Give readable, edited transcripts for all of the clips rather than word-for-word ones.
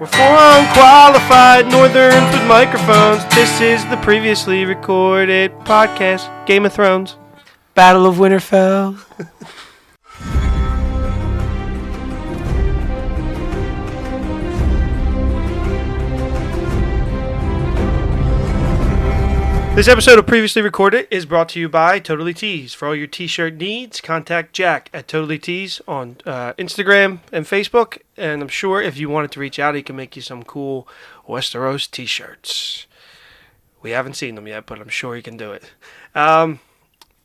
We're four unqualified northerns with microphones. This is the previously recorded podcast, Game of Thrones, Battle of Winterfell. This episode of Previously Recorded is brought to you by Totally Tees. For all your t-shirt needs, contact Jack at Totally Tees on Instagram and Facebook. And I'm sure if you wanted to reach out, he can make you some cool Westeros t-shirts. We haven't seen them yet, but I'm sure he can do it. All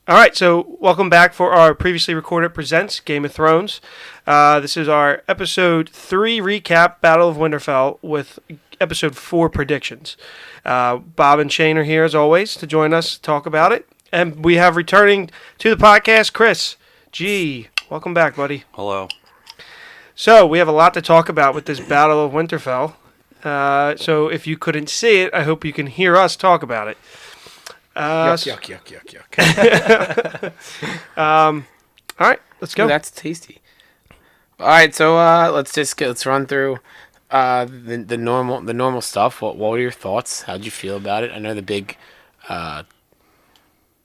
right, so welcome back for our Previously Recorded Presents Game of Thrones. This is our Episode 3 recap, Battle of Winterfell, with Episode 4 predictions. Bob and Shane are here, as always, to join us, talk about it. And we have returning to the podcast, Chris G. Welcome back, buddy. Hello. So, we have a lot to talk about with this Battle of Winterfell. So, if you couldn't see it, I hope you can hear us talk about it. Yuck. All right, let's go. Ooh, that's tasty. All right, so let's run through the normal stuff. What were your thoughts? How'd you feel about it? I know the big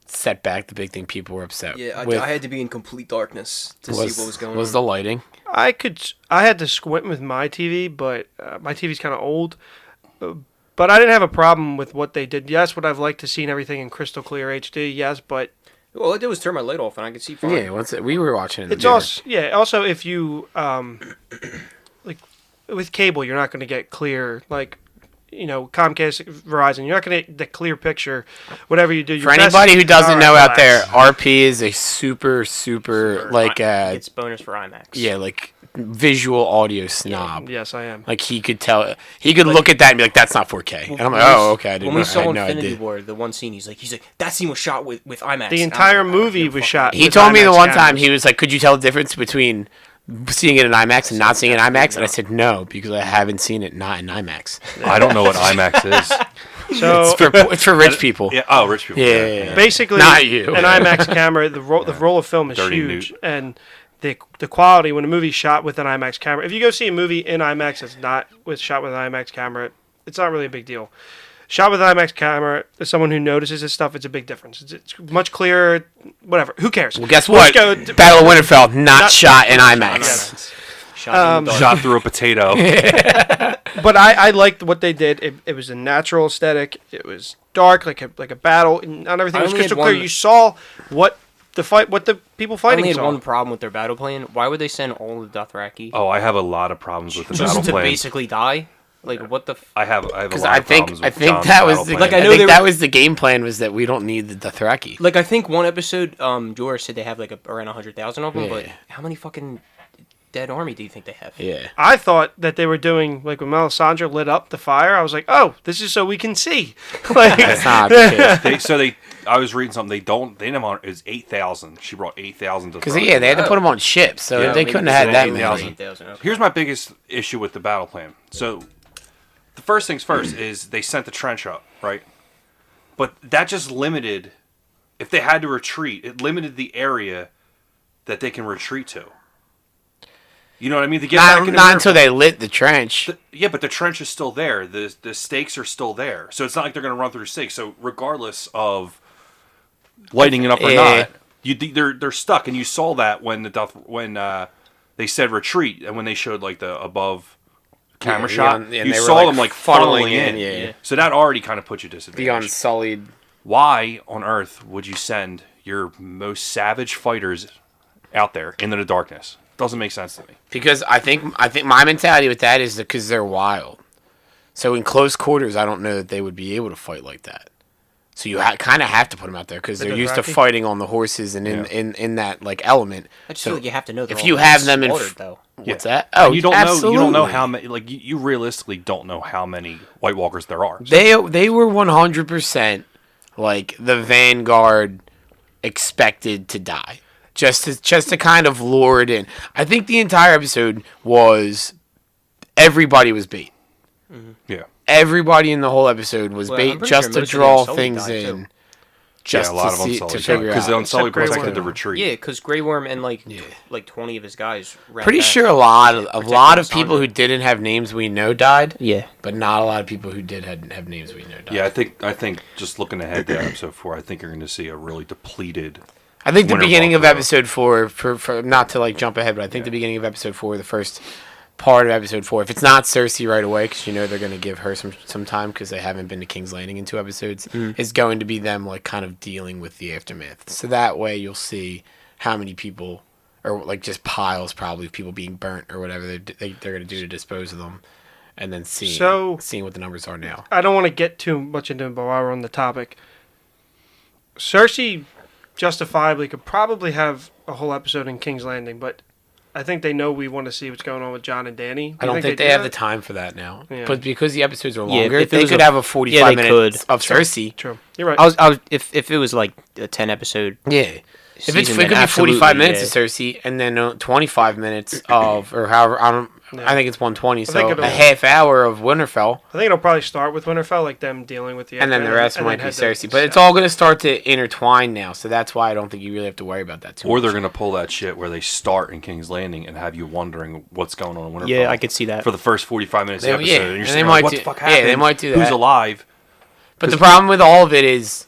setback, the big thing people were upset with. I had to be in complete darkness to see what was going on. Was the lighting? I had to squint with my TV, but my TV's kind of old. But I didn't have a problem with what they did. Yes, would I've liked to seen everything in crystal clear HD? Yes, but All I did was turn my light off and I could see fine. Yeah, we were watching it. It's also if you like with cable, you're not going to get clear Comcast, Verizon. You're not going to get the clear picture. Whatever you do, for anybody who doesn't know out there, RP is a super it's bonus for IMAX. Yeah, like visual audio snob. Yes, I am. Like he could tell, he could look at that and be like, "That's not 4K." And I'm like, "Oh, okay." I didn't when know. we saw I had Infinity no idea. War, the one scene, he's like, that scene was shot with IMAX. The entire movie was shot. He told me the one time, he was like, "Could you tell the difference between seeing it in IMAX and not seeing it in IMAX?" And I said, "No, because I haven't seen it not in IMAX." I don't know what IMAX is. So it's for rich people. Yeah. Oh, rich people. Yeah. Basically, not you. An IMAX camera, the roll of film is Dirty huge, Newt. and the quality when a movie's shot with an IMAX camera. If you go see a movie in IMAX that's not shot with an IMAX camera, it's not really a big deal. Shot with an IMAX camera, as someone who notices this stuff, it's a big difference. It's much clearer. Whatever. Who cares? Well, guess what? Battle of Winterfell, not shot in IMAX. Shot through a potato. But I liked what they did. It was a natural aesthetic. It was dark, like a battle. Not everything was crystal clear. You saw what the people fighting I only saw. had one problem with their battle plan. Why would they send all the Dothraki? Oh, I have a lot of problems with the just battle to plan. basically die? Like what the? I have a lot of think problems I with think John's that was battle the plan. Like, I know that was the game plan, was that we don't need the Dothraki. Like I think one episode, Jorah said they have like around 100,000 of them, Yeah. but how many fucking dead army do you think they have? Yeah. I thought that they were doing, like when Melisandre lit up the fire, I was like, oh, this is so we can see. That's not the case. I was reading something. They didn't have is 8,000. She brought 8,000 to. Because they had to put them on ships, so they couldn't have had that many. 8,000. Okay. Here's my biggest issue with the battle plan. So, the first things first is they sent the trench up, right? But that just limited. If they had to retreat, it limited the area that they can retreat to. You know what I mean? To get back Not until they lit the trench. But the trench is still there. The stakes are still there. So it's not like they're going to run through stakes. So regardless of lighting it up or not, they're stuck. And you saw that when they said retreat, and when they showed like the above camera shot, you saw them like funneling in. Yeah. So that already kind of put you disadvantaged. The unsullied. Why on earth would you send your most savage fighters out there into the darkness? Doesn't make sense to me. Because I think my mentality with that is because they're wild. So in close quarters, I don't know that they would be able to fight like that. So you kind of have to put them out there because they're used to fighting on the horses and in that like element. I just feel like you have to know. If you have them in, though. What's that? Oh, you don't absolutely. know. You don't know how many. Like you realistically don't know how many White Walkers there are. They were 100% like the vanguard expected to die. Just to kind of lure it in. I think the entire episode was everybody was bait. Mm-hmm. Yeah. Everybody in the whole episode was bait just to draw things in. just a lot to, of see, Unsullied. to figure Because out. the Unsullied Except Grey protected the Worm. retreat. Yeah, because Grey Worm and like 20 of his guys ran Pretty back. sure a lot of Melisandre. people who didn't have names we know died. Yeah. But not a lot of people who did have names we know died. Yeah, I think just looking ahead to episode 4, I think you're going to see a really depleted. I think the Winterfell beginning of crew. episode 4, for not to like jump ahead, but I think the beginning of episode 4, the first part of episode 4, if it's not Cersei right away, because you know they're going to give her some time because they haven't been to King's Landing in 2 episodes, is going to be them like kind of dealing with the aftermath. So that way you'll see how many people, or like just piles probably of people being burnt or whatever they're going to do to dispose of them, and then seeing what the numbers are now. I don't want to get too much into it, but while we're on the topic, Cersei justifiably could probably have a whole episode in King's Landing, but I think they know we want to see what's going on with Jon and Dany. I don't think they do have that? the time for that now. Yeah. But because the episodes are Yeah, longer, if it they was could a- have a 45 they minutes could. of Cersei. True. You're right. I was if it was like a 10 episode Yeah. If it season, could then be 45 absolutely, minutes yeah. of Cersei and then 25 minutes of, or however, I think it's 120, think so it'll- a half hour of Winterfell, I think it'll probably start with Winterfell, like them dealing with the and then the aftermath, rest and might then be head to Cersei. But it's all going to start to intertwine now, so that's why I don't think you really have to worry about that too Or much. they're going to pull that shit where they start in King's Landing and have you wondering what's going on in Winterfell. Yeah, I could see that. For the first 45 minutes of the They- episode. yeah, And you're and sitting they like, might what do- the fuck yeah, happened? they might do Who's that. alive? But the problem with all of it is,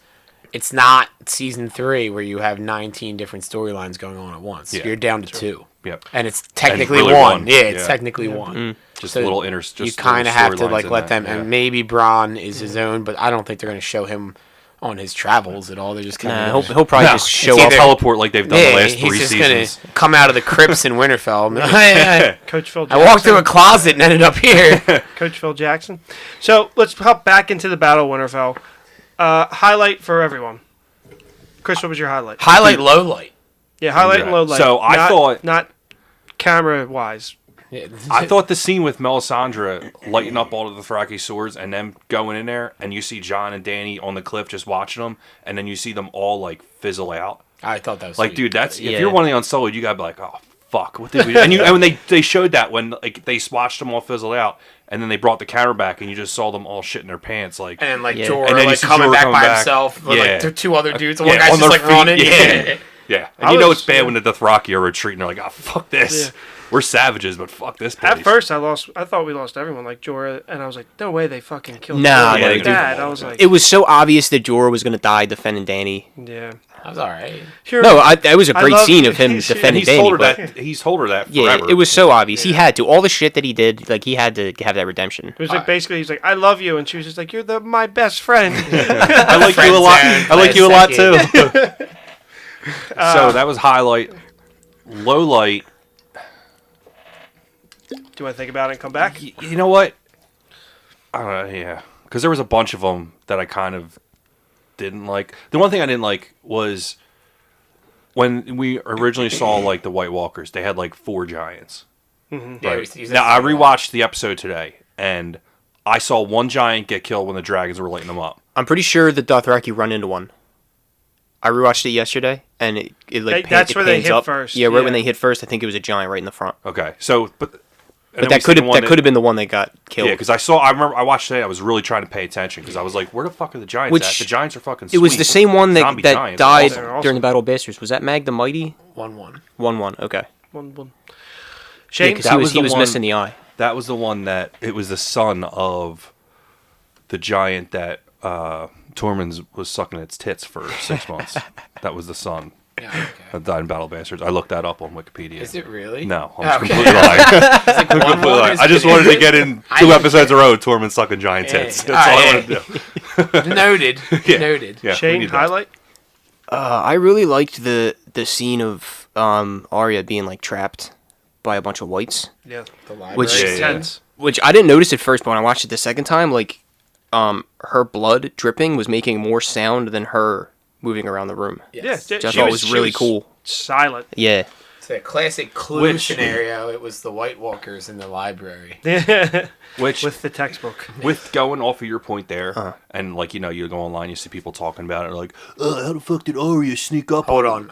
it's not season 3 where you have 19 different storylines going on at once. Yeah. You're down to 2. Yep. And it's technically really one. one. Yeah, it's Yeah. technically one. Just So little inner. Just you little kind of have to storylines like in let that, them, yeah. and maybe Bronn is his own, but I don't think they're going to show him on his travels at all. They're just kind Nah, of he'll probably No, just show it's up. either- teleport like they've done the last he's 3 just seasons. gonna come out of the crypts in Winterfell. I Coach Phil. walked through a closet and ended up here. Coach Phil Jackson. So let's hop back into the Battle of Winterfell. Highlight for everyone. Chris, what was your highlight? Highlight, low light. Yeah, highlight and Yeah. low light. So I thought- not camera wise. Yeah. I thought the scene with Melisandre lighting up all of the Dothraki swords and them going in there, and you see Jon and Dany on the cliff just watching them, and then you see them all like fizzle out. I thought that was Like, sweet. dude, that's Yeah. if you're one of the Unsullied, you gotta be like, oh fuck, what did we do? And when they showed that when like they watched them all fizzle out, and then they brought the camera back, and you just saw them all shit in their pants, like. And like Yeah. Jorah, And then you like see coming Jorah back coming by back. himself with Yeah. like 2 other dudes. And Yeah, one guy's on just their like feet, running. yeah. Yeah, and I you know was- it's bad yeah. when the Dothraki are retreating. They're like, oh fuck this, Yeah. we're savages, but fuck this place. At first, I thought we lost everyone, like Jorah, and I was like, no way they fucking killed Nah, Jorah yeah, like they do. that. I was like, It was so obvious that Jorah was going to die defending Dany. yeah. That was alright. Here- No, that was a I great love- scene of him and defending he's Dany. told her But that. He's told her that yeah, forever. it was so obvious. He had to. All the shit that he did, like he had to have that redemption. It was like basically, he's like, I love you, and she was just like, you're my best friend. I like you a Friends lot. down I like by you a a lot too. second. So that was highlight. Low light. Do you want to think about it and come back? You know what? I don't know. Yeah, because there was a bunch of them that I kind of didn't like. The one thing I didn't like was when we originally saw like the White Walkers. They had like 4 giants. Yeah, he's Now I rewatched the episode today, and I saw one giant get killed when the dragons were lighting them up. I'm pretty sure the Dothraki run into one. I rewatched it yesterday, and it like That's it where they pans hit up. first, Yeah, right yeah. when they hit first, I think it was a giant right in the front. Okay, so But that could have been the one that got killed. Yeah, because I remember I watched today. I was really trying to pay attention because I was like, "Where the fuck are the giants Which- at? The giants are fucking." It was the same one that, Zombie that giants. died They're awesome. during the Battle of Bastards. Was that Mag the Mighty? 1-1. 1-1. Okay. One. Yeah, Shane? because That was he the was one- missing the eye. That was the one that it was the son of the giant that Tormund's was sucking its tits for 6 months. That was the son Yeah, okay. that died in Battle of Bastards. I looked that up on Wikipedia. Is it really? No, I'm Okay. just completely lying. Like, Completely lying. I just wanted to get in I 2 didn't- episodes in a row. Tormund sucking giant tits. Yeah. That's all I Alright, wanted to do. Noted. Yeah. Noted. Yeah, we Shane, need that. highlight? I really liked the scene of Arya being like trapped by a bunch of whites, Yeah. The library. Which- Yeah, yeah. Tense. which I didn't notice at first, but when I watched it the second time, like her blood dripping was making more sound than her moving around the room. Yeah. Yes. yeah, Which I she thought was really cool. Silent. Yeah. the classic Clue Which- scenario. It was the White Walkers in the library. Which With the textbook. with going off of your point there, and like you go online, you see people talking about it, like, how the fuck did Arya sneak up? Hold on,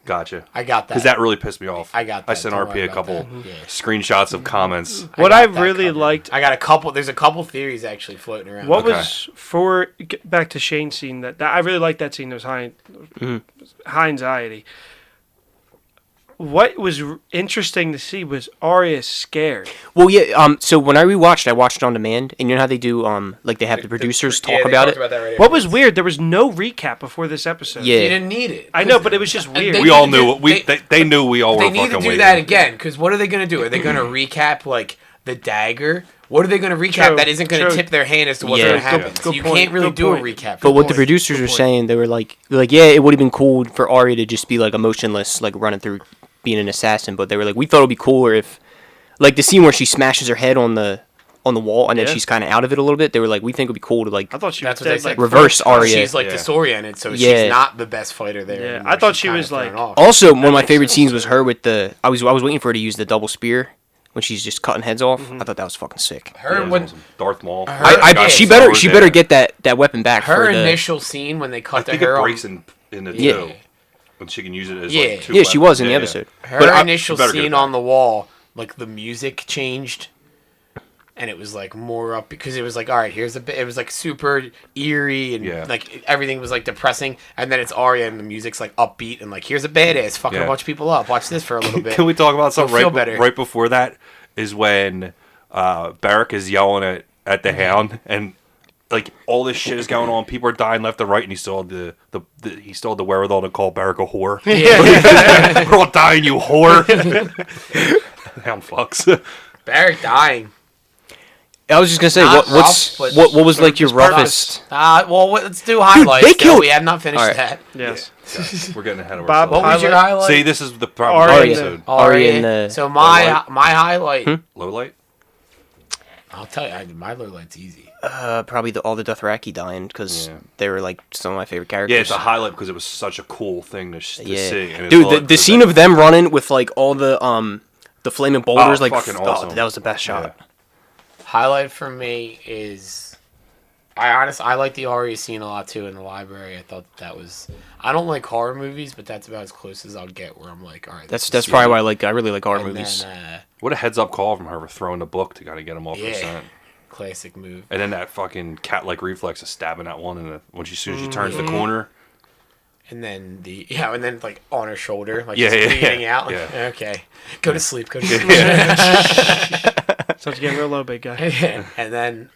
Gotcha. I got that. Because that really pissed me off. I got I that. sent Don't RP worry a about couple that. Yeah. screenshots of comments. What got I that really covered. liked. I got a couple. There's a couple theories actually floating around. What Okay. was for get back to Shane's scene that I really liked that scene. It was high anxiety. What was interesting to see was Arya scared. Well, yeah. So when I rewatched, I watched it on demand, and you know how they do, like they have the producers talk about it. What was weird? There was no recap before this episode. Yeah. You didn't need it. I know, but it was just weird. they- We all need knew to do- they knew we all They were need to fucking do waiting. that again, because what are they going to do? Are they going to recap like the dagger? What are they going to recap True, that isn't going to true. tip their hand as to what's Yeah. going to happen? Good So you point, can't really good do a point. recap. But what the point. producers Good were point. saying, they were like, yeah, it would have been cool for Arya to just be like emotionless, like running through being an assassin. But they were like, we thought it'd be cooler if, like the scene where she smashes her head on the wall and then Yeah. she's kind of out of it a little bit. They were like, we think it'd be cool to like. I thought she That's was what they dead. said. Like, Reverse first- Arya. She's like Yeah. the story in it, so Yeah. she's not the best fighter there. Yeah, anymore. I thought She's she kinda was, like- thrown off. Also, one of my favorite scenes was her with the. I was waiting for her to use the double spear when she's just cutting heads off. I thought that was fucking sick. her Yeah, it was when awesome. Darth Maul. She Got better Star better Wars get that weapon back. her for the, initial scene when they I cut to think her it on- breaks in the Yeah. two. And she can use it as Yeah. like two Yeah, she was in the weapons. episode. her But initial she better get it scene back. on the wall, like the music changed, and it was like more up because it was like, all right, here's a bit. It was like super eerie and Yeah. like everything was like depressing, and then it's Arya and the music's like upbeat and like here's a badass fucking Yeah. a bunch of people up. Watch this for a little bit. Can we talk about something You'll feel better. right before that? Is when Barrack is yelling at the Hound, and like all this shit is going on. People are dying left and right, and he still had he still had the wherewithal to call Barrack a whore. Yeah, We're all dying, you whore. Hound fucks. Barrack dying. I was just gonna say, Not what's rough, but what was like your his purpose. roughest? Well, let's do highlights. they Still, killed- we have not finished All right. that. Yes. We're getting ahead of Bob, ourselves. What was your highlight? See, this is the problem. with Arya. the episode. Arya and the So Low my light? my highlight. Low light. I'll tell you, my low light's easy. Probably all the Dothraki dying because Yeah. they were like some of my favorite characters. Yeah, it's a highlight because it was such a cool thing to see. And it's Dude, all- the scene of them running with like all the flaming boulders, like fucking awesome. that was the best shot. Yeah. Highlight for me is I like the Arya scene a lot too in the library. I thought that was I don't like horror movies, but that's about as close as I'll get where I'm like, all right. That's this is probably good. why I really like horror And movies. then, What a heads up call from her for throwing the book to kind of get him off yeah, percent. classic move. And then that fucking cat-like reflex of stabbing that one when as soon as she turns the corner. And then and then like on her shoulder, like Yeah, just yeah, bleeding yeah. out. Like, Yeah. okay, go to sleep. Go to sleep. So it's getting real low, big guy. And then,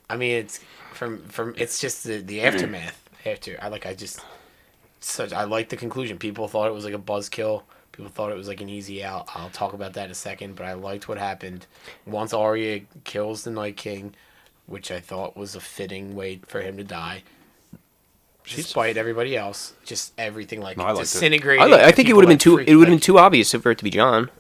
I mean, it's from it's just the aftermath. After I like the conclusion. People thought it was like a buzzkill. People thought it was like an easy out. I'll talk about that in a second. But I liked what happened once Arya kills the Night King, which I thought was a fitting way for him to die. Despite everybody else, just everything like No, I liked it. disintegrating. I think it would have been too. It would have been like, too obvious for it to be John.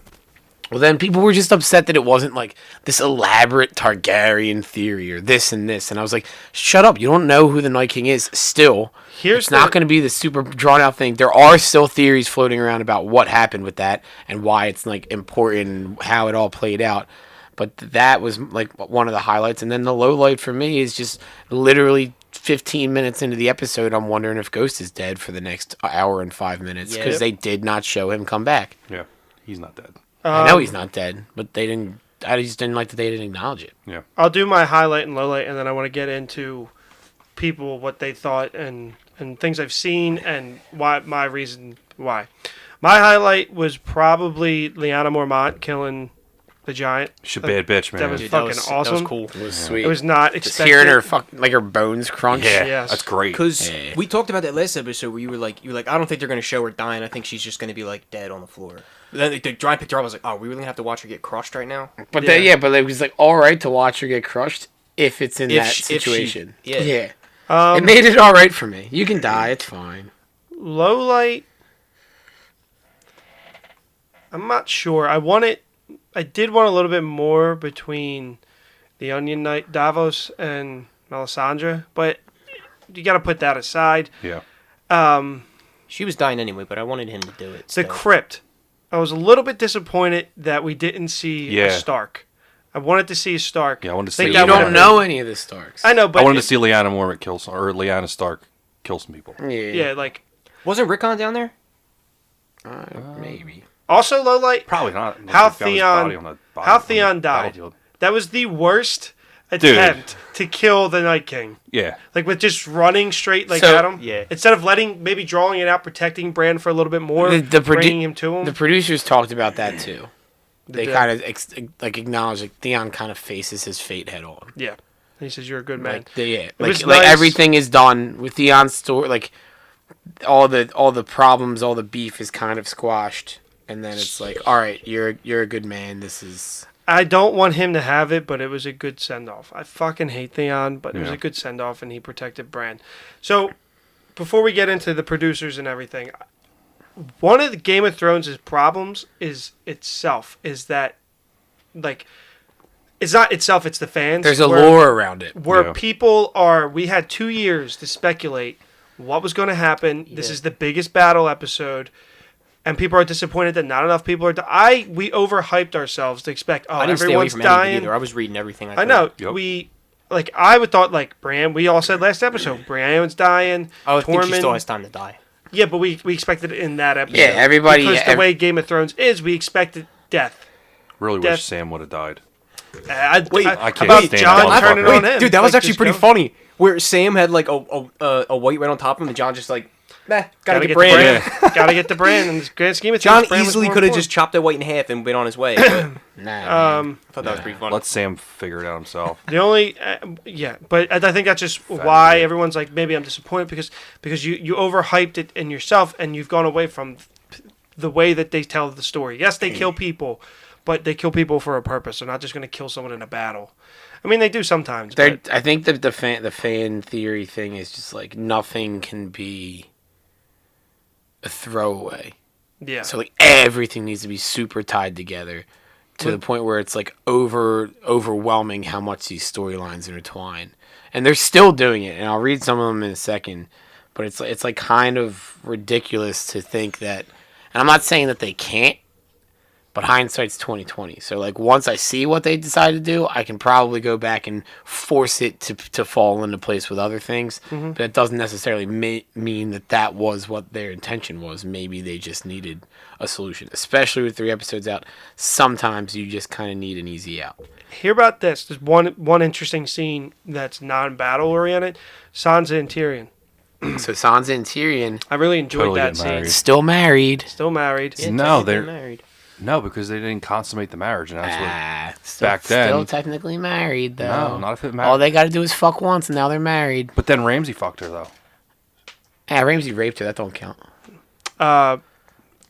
Well, then people were just upset that it wasn't like this elaborate Targaryen theory or this and this. And I was like, shut up. You don't know who the Night King is still. It's not going to be the super drawn out thing. There are still theories floating around about what happened with that and why it's like important and how it all played out. But that was like one of the highlights. And then the low light for me is just literally 15 minutes into the episode, I'm wondering if Ghost is dead for the next hour and 5 minutes because Yeah. they did not show him come back. Yeah, he's not dead. I know he's not dead, but they didn't. I just didn't like that they didn't acknowledge it. Yeah. I'll do my highlight and low light, and then I want to get into people, what they thought, and things I've seen, and why my reason why. My highlight was probably Lyanna Mormont killing the giant. She's a bad bitch, man. That was Dude, fucking that awesome. was cool. It was sweet. It was not just expected. hearing her like her bones crunch. yeah, Yes. that's great. Because Yeah. we talked about that last episode where you were like, I don't think they're gonna show her dying. I think she's just gonna be like dead on the floor. But then the giant picked her up. I was like, oh, we really gonna have to watch her get crushed right now. But Yeah. but it was like all right to watch her get crushed if it's in If that she- if she- situation. yeah. It made it all right for me. You can die, it's fine. Low light. I'm not sure. I did want a little bit more between the Onion Knight Davos and Melisandre, but you got to put that aside. Yeah. She was dying anyway, but I wanted him to do it. The still. crypt. I was a little bit disappointed that we didn't see a Yeah. Stark. I wanted to see a Stark. Yeah, I wanted to Think see. that You would've don't been- know any of the Starks. I know, but I wanted to see Lyanna Mormont kill some, or Lyanna Stark kill some people. Yeah, like Wasn't Rickon down there? Maybe. also low light. Probably not. unless How they found his Theon- body on the how on the Theon died. battlefield. That was the worst attempt to kill the Night King. Yeah. Like with just running straight like So- at him. Yeah. Instead of maybe drawing it out, protecting Bran for a little bit more, The bringing him to him. The producers talked about that too. They did. kind of acknowledge like Theon kind of faces his fate head on. Yeah. And he says, "You're a good man." Like was nice. everything is done with Theon's story. Like all the problems, all the beef is kind of squashed, and then it's like, all right, you're a good man. This is I don't want him to have it, but it was a good send off. I fucking hate Theon, but it was Yeah. a good send off, and he protected Bran. So, before we get into the producers and everything, one of the Game of Thrones' problems is itself. Is that, like, it's not itself; it's the fans. there's a where- lore around it. where Yeah. people are. We had 2 years to speculate what was going to happen. This Yeah. is the biggest battle episode. And people are disappointed that not enough people are. We overhyped ourselves to expect. Oh, I didn't stay away everyone's from any of it dying. either. I was reading everything. I know. Yep. I would thought like Bran. We all said last episode, Bran's dying. I think she Tormund- still has time to die. Yeah, but we expected it in that episode. Yeah, everybody- Because the ev- way Game of Thrones is, we expected death. Really Death- wish Sam would have died. I can't about stand John that turning motherfucker. on him. Dude, that was Like, actually just pretty go- funny. Where Sam had like a white right on top of him, and John just like, gotta Gotta get get Bran. the Bran. Gotta get the Bran. In the grand scheme of John things, Bran was easily more could have important. just chopped that white in half and been on his way. But I Nah, thought that was pretty funny. Let Sam figure it out himself. The only, but I think that's just why everyone's like, maybe I'm disappointed because you overhyped it in yourself and you've gone away from the way that they tell the story. Yes, they kill people, but they kill people for a purpose. They're not just going to kill someone in a battle. I mean, they do sometimes. But I think that the fan theory thing is just like nothing can be a throwaway. yeah, So like everything needs to be super tied together to the point where it's like overwhelming how much these storylines intertwine. And they're still doing it, and I'll read some of them in a second. But it's like kind of ridiculous to think that. And I'm not saying that they can't, but hindsight's 20/20. So like once I see what they decide to do, I can probably go back and force it to fall into place with other things. But it doesn't necessarily mean that was what their intention was. Maybe they just needed a solution, especially with 3 episodes out. Sometimes you just kind of need an easy out. hear about this. There's one interesting scene that's non-battle oriented. Sansa and Tyrion. So Sansa and Tyrion I really enjoyed Totally that get scene. married. still married. Still married. Yeah, No, technically they're- married. No, because they didn't consummate the marriage, and that's what. Still, back then- still technically married though. No, not if it All matters. they got to do is fuck once, and now they're married. But then Ramsay fucked her though. Yeah, Ramsay raped her. That don't count.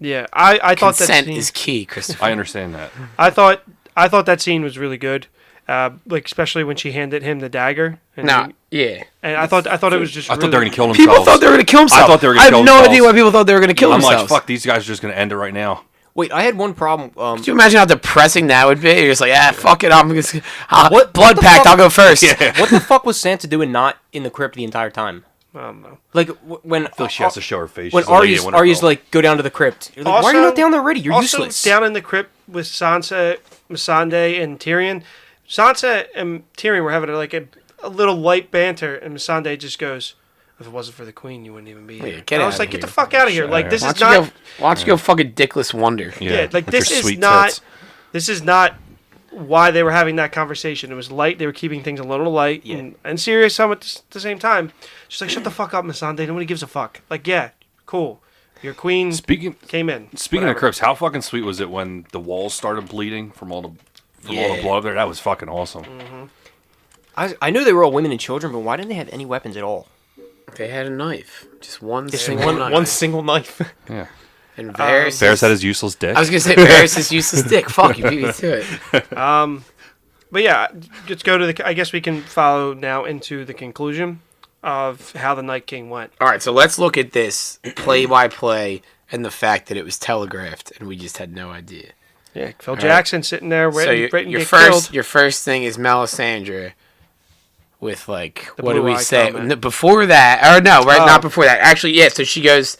Yeah, I thought that Consent scene. is key, Christopher. I understand that. I thought that scene was really good. Like especially when she handed him the dagger. And No, yeah. and I thought it was just. I thought they were gonna kill themselves. People thought they were gonna kill themselves. I thought they were gonna I kill have no themselves. idea why people thought they were gonna kill I'm themselves. like, fuck, these guys are just gonna end it right now. Wait, I had one problem. Could you imagine how depressing that would be? You're just like, fuck it, I'm just What blood the pact. fuck? I'll go first. what the fuck was Sansa doing not in the crypt the entire time? I don't know. Like when I feel like she has to show her face. when She's a lady at Arya's Winterfell. like go down to the crypt. You're like, why are you Also- not down there already? You're Also, useless. down in the crypt with Sansa, Missandei, and Tyrion. Sansa and Tyrion were having a little light banter, and Missandei just goes, "If it wasn't for the Queen, you wouldn't even be here." get And I was outta like, "Get here. the fuck out of here!" Shut Like up. this Why is don't, you not. go, why don't you go fuck a dickless wonder? Yeah, like with your this is sweet not. tits. This is not why they were having that conversation. It was light. They were keeping things a little light and serious some at the same time. She's like, "Shut the fuck up, Missandei. Nobody gives a fuck." Like, yeah, cool. Your queen Speaking came in. of Whatever. crypts, how fucking sweet was it when the walls started bleeding from all the Yeah. blood there? That was fucking awesome. I knew they were all women and children, but why didn't they have any weapons at all? They had a knife, just one Just single knife. one single knife. Yeah. And Varys. Varys had his useless dick. I was gonna say Varys' useless dick. Fuck you, beat me to it. But yeah, let's go to the. I guess we can follow now into the conclusion of how the Night King went. All right, so let's look at this play by play and the fact that it was telegraphed and we just had no idea. Yeah, Phil Jackson sitting there So waiting, your, waiting to your get first killed. your first thing is Melisandre with like The what do blue we eye say comment. No, before that? Or no, right? Not before that. Actually, yeah. So she goes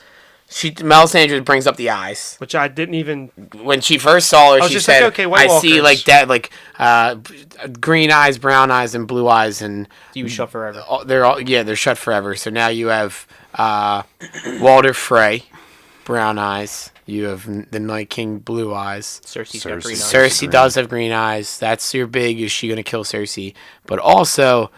Melisandre brings up the eyes. which I didn't even. When she first saw her, was she just said, like, okay, White "I see Walkers." green eyes, brown eyes, and blue eyes, and You shut forever. they're shut forever." So now you have Walder Frey, brown eyes. You have the Night King, blue eyes. Cersei's got green eyes. Cersei does have green eyes. That's your big. Is she gonna kill Cersei? But also,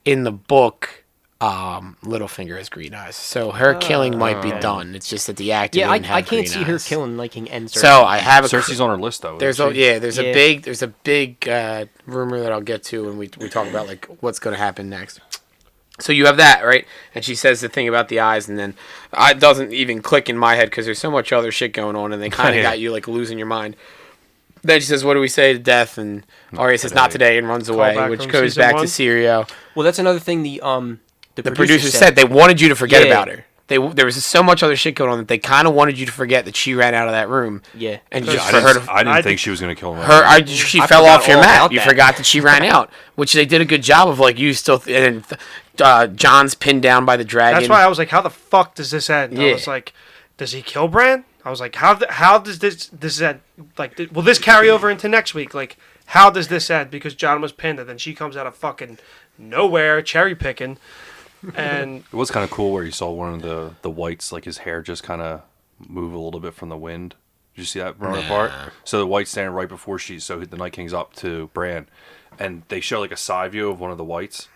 in the book, Littlefinger has green eyes, so her killing might be done. It's just that the actor. Yeah, didn't have I can't green see her eyes. killing Night King and Cersei. So I have Cersei's on her list though. There's isn't she? there's Yeah. a big rumor that I'll get to when we talk about like what's gonna happen next. So you have that, right? And she says the thing about the eyes, and then it doesn't even click in my head because there's so much other shit going on, and they kind of Yeah. got you like losing your mind. Then she says, "What do we say to death?" And Arya says, "Not today," and runs away, back which from goes season back one. to Syrio. Well, that's another thing the Producers said they wanted you to forget Yeah. about her. There was so much other shit going on that they kind of wanted you to forget that she ran out of that room. Yeah. And Yeah, just I for her didn't, to I didn't I think did- she was gonna kill him. she I fell forgot off your all map. about You that. forgot that she ran out, which they did a good job of. Like you still John's pinned down by the dragon. That's why I was like, how the fuck does this end? Yeah. I was like, does he kill Bran? I was like, how does this end? Like, will this carry over into next week? Like, how does this end? Because John was pinned, and then she comes out of fucking nowhere, cherry picking, and It was kind of cool where you saw one of the whites, like his hair just kind of move a little bit from the wind. Did you see that running apart? So the white's standing right before the Night King's up to Bran, and they show like a side view of one of the whites,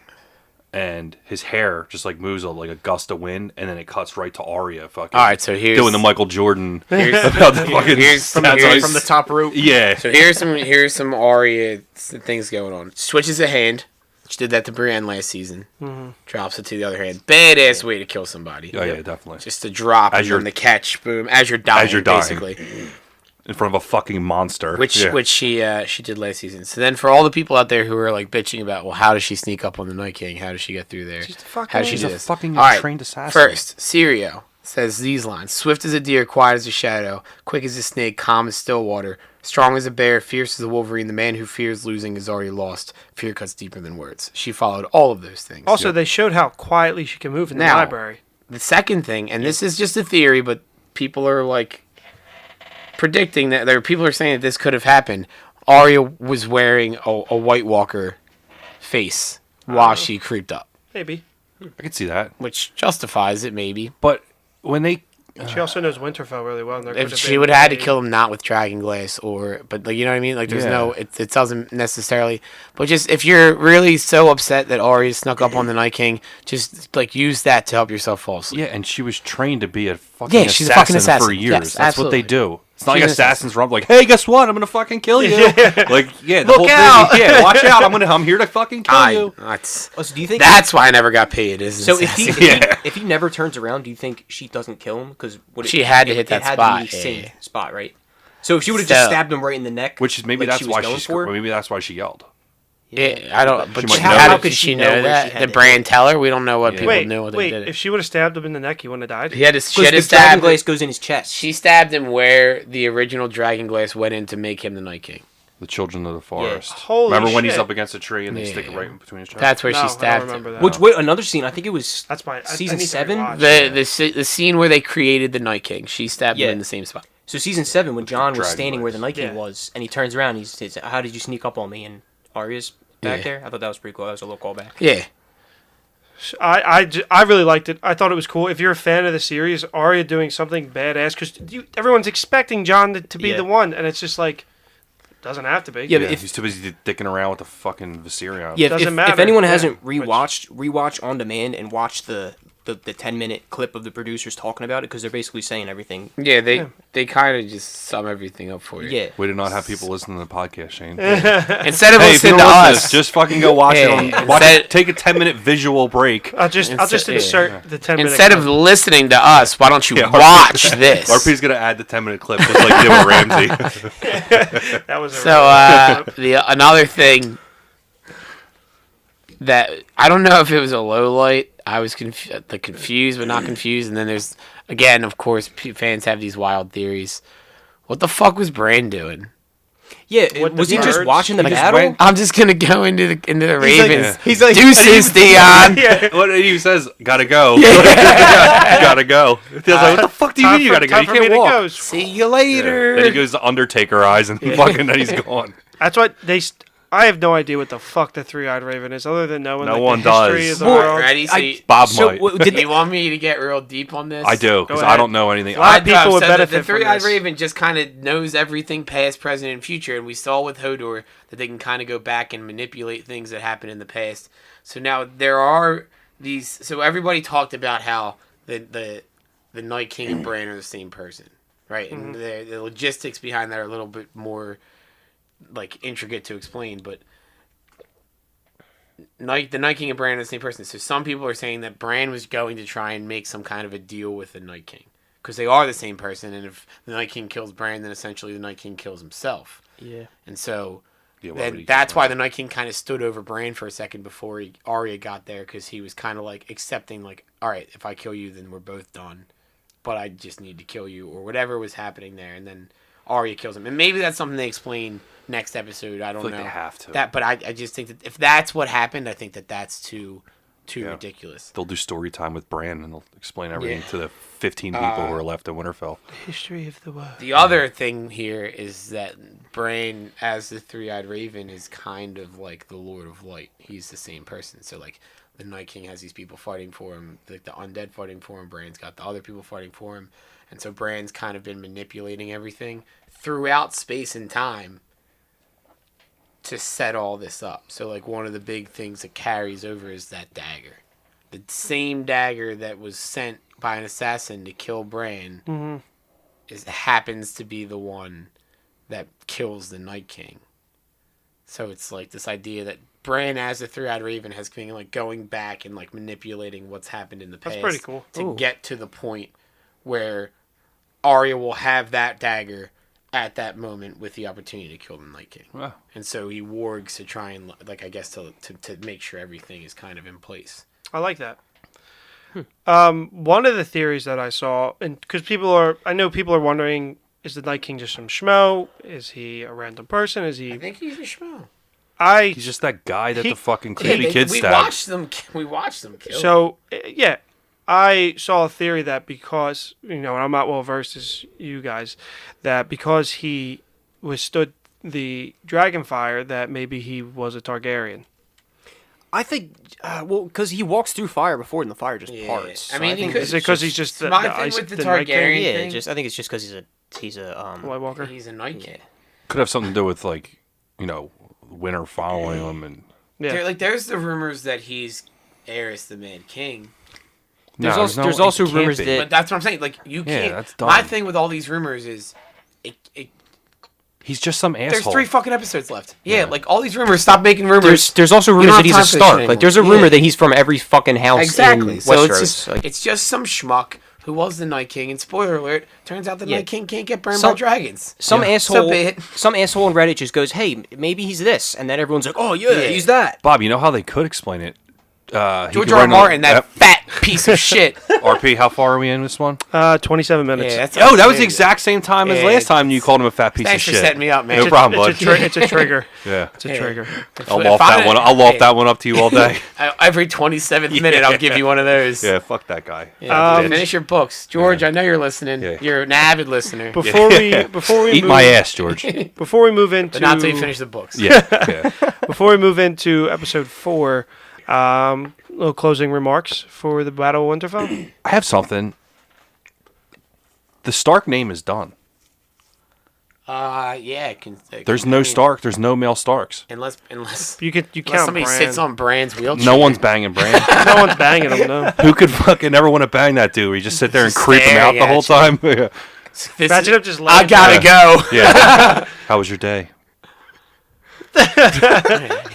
and his hair just like moves like a gust of wind, and then it cuts right to Arya fucking All right, so here's doing the Michael Jordan here's, about the fucking here's stats on his- from the top rope. yeah. so here's some Arya things going on. Switches a hand. She did that to Brienne last season. Drops it to the other hand. Badass way to kill somebody. Oh yeah, definitely. Just to drop As and you're- then the catch, boom, as you're dying, dying. basically. In front of a fucking monster. Which Yeah. she did last season. So then for all the people out there who are like bitching about, well, how does she sneak up on the Night King? How does she get through there? She's the fucking- How does she She's do a this? fucking All right, trained assassin. First, Syrio says these lines: swift as a deer, quiet as a shadow, quick as a snake, calm as still water, strong as a bear, fierce as a wolverine. The man who fears losing is already lost. Fear cuts deeper than words. She followed all of those things. also they showed how quietly she can move in the Now- library. The second thing, and this is just a theory, but people are like predicting that people are saying that this could have happened. Arya was wearing a White Walker face while she creeped up, Maybe. I could see that. which justifies it maybe. But when they She also knows Winterfell really well. And there could If have she been would have had to a- kill him not with dragon glass but like you know what I mean, like there's Yeah. no it doesn't necessarily, but just if you're really so upset that Arya snuck up on the Night King, just like use that to help yourself fall asleep. Yeah, and she was trained to be a fucking Yeah, she's a fucking for assassin. years. Yes, That's what they absolutely. do. It's not She's like an assassins run like, hey, guess what? I'm gonna fucking kill you. Like, yeah, the Look whole out! thing. Yeah, watch out. I'm here to fucking kill you. That's Oh, so do you think? that's why I never got paid. So if he, Yeah. if he never turns around, do you think she doesn't kill him? Because She had to hit that spot, Be the yeah, same yeah. spot, right? So if she would have just So- stabbed him right in the neck, Which is maybe like that's she was why going she. for? Maybe that's why she yelled. I don't. But might how, know. how could she know where that? she had Did to Bran hit? tell her? We don't know what Yeah. people Wait, knew. What they wait. did. If she would have stabbed him in the neck, he wouldn't have died. He had to. She Because had to the dragon stab. glass goes in his chest. She stabbed him where the original dragon glass went in to make him the Night King. The children of the forest. Holy Remember when he's shit. up against a tree and they stick it Yeah. right in between his chest? That's where No, she I don't stabbed remember him. that. Which wait, another scene? I think it was That's my season I need to 7? rewatch. The scene where they created the Night King. She stabbed him Yeah. in the same spot. so season 7 when John was Dragon standing where the Night King Yeah. was, and he turns around. He says, "How did you sneak up on me?" And Arya's back Yeah. there. I thought that was pretty cool. That was a little callback. Yeah. I really liked it. I thought it was cool. If you're a fan of the series, Arya doing something badass, because everyone's expecting John to be Yeah. the one, and it's just like, doesn't have to be. Yeah, Yeah, but if he's too busy dicking around with the fucking Viserion. Yeah, Doesn't if matter. anyone Yeah, hasn't which- rewatch on demand and watched the 10-minute clip of the producers talking about it, because they're basically saying everything. Yeah, they kind of just sum everything up for you. Yeah. We did not have people listening to the podcast, Shane. Instead of Hey, if you listening don't to listen to us, this, just fucking go watch it. Yeah. Watch Instead- it. Take a 10-minute visual break. I'll just yeah. insert the 10 minute. instead of listening to us, why don't you Yeah, watch this? RP's gonna add the 10-minute clip just like he did with Ramsey. that was a So another thing that I don't know if it was a low light. I was confused, but not confused. And then there's again, of course, fans have these wild theories. What the fuck was Bran doing? Yeah, What was the he just birds- watching the He just battle? went- I'm just gonna go into the Ravens. He's like, Deuces, Theon. What he says, gotta go. Gotta go. He's like, what the fuck do you mean you gotta go? You Time for me can't to walk. go. See you later. Then he goes to Undertaker eyes and fucking then he's gone. That's what they. I have no idea what the fuck the three-eyed raven is, other than knowing No like, one the history does. of the Well, world. ready? So Bob so might. did you want me to get real deep on this? I do, because Go I ahead. don't know anything. A lot of I know, people would so benefit the from three-eyed this. raven just kind of knows everything past, present, and future, and we saw with Hodor that they can kind of go back and manipulate things that happened in the past. So now there are these. So everybody talked about how the Night King and Bran are the same person, right? And the logistics behind that are a little bit more like intricate to explain, but. The Night King and Bran are the same person. So some people are saying that Bran was going to try and make some kind of a deal with the Night King. Because they are the same person, and if the Night King kills Bran, then essentially the Night King kills himself. Yeah. And so Yeah, why would then he that's kill why Bran? the Night King kind of stood over Bran for a second before Arya got there, because he was kind of like accepting, like, all right, if I kill you, then we're both done. But I just need to kill you, or whatever was happening there. And then Arya kills him. And maybe that's something they explain next episode. I don't feel know. like they have to. But I just think that if that's what happened, I think that that's too Yeah. ridiculous. They'll do story time with Bran and they'll explain everything to the 15 people who are left in Winterfell. History of the world. The other thing here is that Bran, as the three-eyed raven, is kind of like the Lord of Light. He's the same person. So, like, the Night King has these people fighting for him, like the undead fighting for him. Bran's got the other people fighting for him. And so Bran's kind of been manipulating everything throughout space and time to set all this up. So, like, one of the big things that carries over is that dagger. The same dagger that was sent by an assassin to kill Bran happens to be the one that kills the Night King. So it's like this idea that Bran, as the three-eyed raven, has been like going back and like manipulating what's happened in the past. That's pretty cool. To get to the point where Arya will have that dagger at that moment with the opportunity to kill the Night King. Wow. And so he wargs to try and, like, I guess to make sure everything is kind of in place. I like that. One of the theories that I saw, and because I know people are wondering, is the Night King just some schmo? Is he a random person? Is I he? think he's a schmo. He's just that guy that He- the fucking creepy kid we stabbed. watched them kill. So yeah, I saw a theory that because and I'm not well versed as you guys, that because he withstood the dragon fire, that maybe he was a Targaryen. I think, because he walks through fire before and the fire just Yeah. parts. I So mean, he think could- Is it because he's just the, My the thing ice, with the Night King? Targaryen- yeah, thing? I think it's just because he's a White Walker. He's a Night King. Could have something to do with, like, winter following him and... Yeah. There's the rumors that he's Aerys the Mad King. There's No, also, no, there's it also can't rumors be. that But that's what I'm saying. Like, you can't. that's dumb. My thing with all these rumors is, He's just some there's asshole. 3 fucking episodes left. Yeah, like all these rumors. Stop making rumors. there's also You rumors don't that he's have a time for this Stark. shit Like there's a anymore. rumor Yeah. that he's from every fucking house Exactly. in So Westeros. it's just Like, it's just some schmuck who was the Night King. And spoiler alert, turns out the Yeah. Night King can't get burned Some- by dragons. some So asshole, be it. some asshole on Reddit just goes, "Hey, maybe he's this," and then everyone's like, "Oh yeah, he's that." Bob, you know how they could explain it? George R. R. Martin, that fat piece of shit. RP, how far are we in this one? 27 minutes. Yeah, that's Oh, that was the exact same time as Yeah, last time you called him a fat piece Thanks of for shit. setting me up, man. No problem, bud. It's a trigger. Yeah. It's a trigger. I'll If loft I- that one. I'll loft hey. that one up to you all day. Every 27th minute, I'll give you one of those. Yeah, fuck that guy. Yeah, Um, finish your books, George. I know you're listening. Yeah. You're an avid listener, Before we Eat move, my ass, George. before we move into but not until you finish the books. Yeah. before we move into episode 4, little closing remarks for the Battle of Winterfell. I have something. The Stark name is done. Yeah. There's no Stark. There's no male Starks. Unless You unless count somebody Bran. sits on Bran's wheelchair. No one's banging Bran. No one's banging him. No. Who could fucking ever want to bang that dude? You just sit there and Just creep him out staring the whole at you. time. Yeah. This Imagine is- him just laying I gotta go. Yeah. How was your day? He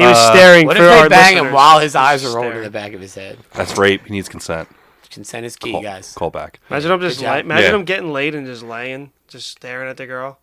was staring What for if our they bang him listeners. while his eyes are rolling staring. in the back of his head? That's rape. He needs consent. Consent is key, guys. Call back. Imagine him just Good job. imagine Yeah. him getting laid and just laying, just staring at the girl.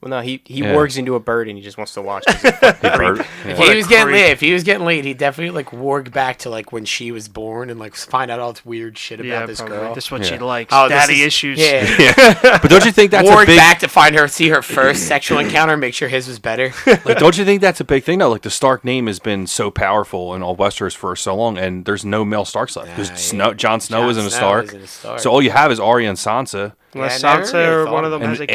Well, no, he wargs into a bird and he just wants to watch. 'cause it's Hey, fucking Bert. creepy. Yeah. If What he a was getting creep. laid, if he was getting laid, he'd definitely like warg back to like when she was born and like find out all this weird shit about Yeah, this probably. girl. This is what Yeah. she likes. Oh, this Daddy is- issues. Yeah. But don't you think that's a Warg big back to find her, see her first sexual encounter, and make sure his was better. like? Don't you think that's a big thing though? Like the Stark name has been so powerful in all Westeros for so long, and there's no male Starks left because Nah, Jon Snow Jon isn't a Snow Stark. isn't a Stark. So all you have is Arya and Sansa, Unless Yeah, I never Sansa really or thought one of of them and has a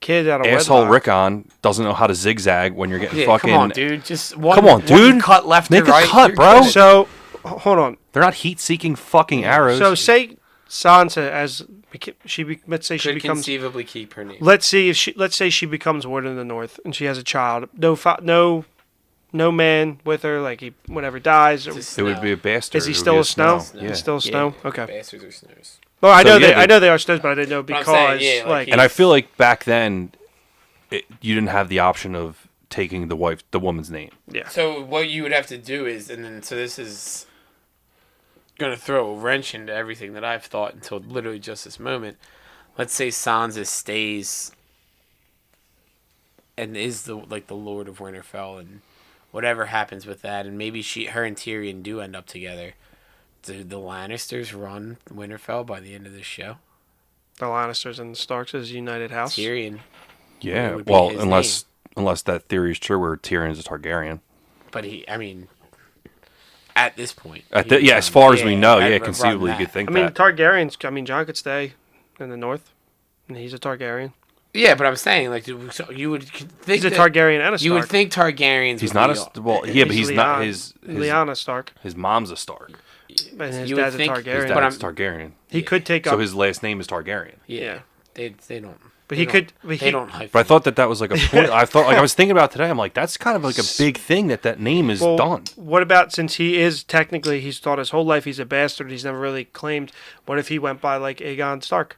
kid out of asshole wedlock. Rickon doesn't know how to zigzag when you're getting Yeah, fucking. come on, dude. Just one. Come on, one dude. cut left Make to a right. cut, you're bro. good. So, hold on. They're not heat-seeking fucking arrows. So say Sansa let's say she Could becomes. conceivably keep her name. Let's say she becomes Warden of the North and she has a child. No man with her. Like he whenever dies. Just it would Snow. be a bastard. Is he It would still be a Snow? Yeah. He's still a Snow. Okay. Bastards or snows. Well, I So, know yeah, I know they are Snows, but I didn't know But I'm because saying, yeah, like, And I feel like back then, you didn't have the option of taking the woman's name. yeah. So what you would have to do is, and then so this is gonna throw a wrench into everything that I've thought until literally just this moment. Let's say Sansa stays and is the Lord of Winterfell, and whatever happens with that, and maybe her and Tyrion do end up together. Do the Lannisters run Winterfell by the end of this show? The Lannisters and the Starks as a united house. Tyrion, Yeah, would be well, his unless that theory is true, where Tyrion's a Targaryen. but at this point, he would As run- far as we know, I'd yeah, run conceivably you that. could think I mean, that. Targaryens. I mean, Jon could stay in the North, and he's a Targaryen. Yeah, but I'm saying so you would think He's a that- Targaryen and a Stark. You would think Targaryens. He's would not be a well, yeah, but He's he's not Lyanna- his Lyanna Stark, his mom's a Stark. and his You would dad's a think- His Targaryen. But dad's I'm- Targaryen. He could take So up, his last name is Targaryen. Yeah, they don't. but they he don't- could. But They he, don't hyphen. But I thought that was like a point. I thought, like, I was thinking about today. I'm like, that's kind of like a big thing that name is Well, done. what about since he is technically he's thought his whole life he's a bastard. He's never really claimed. What if he went by like Aegon Stark,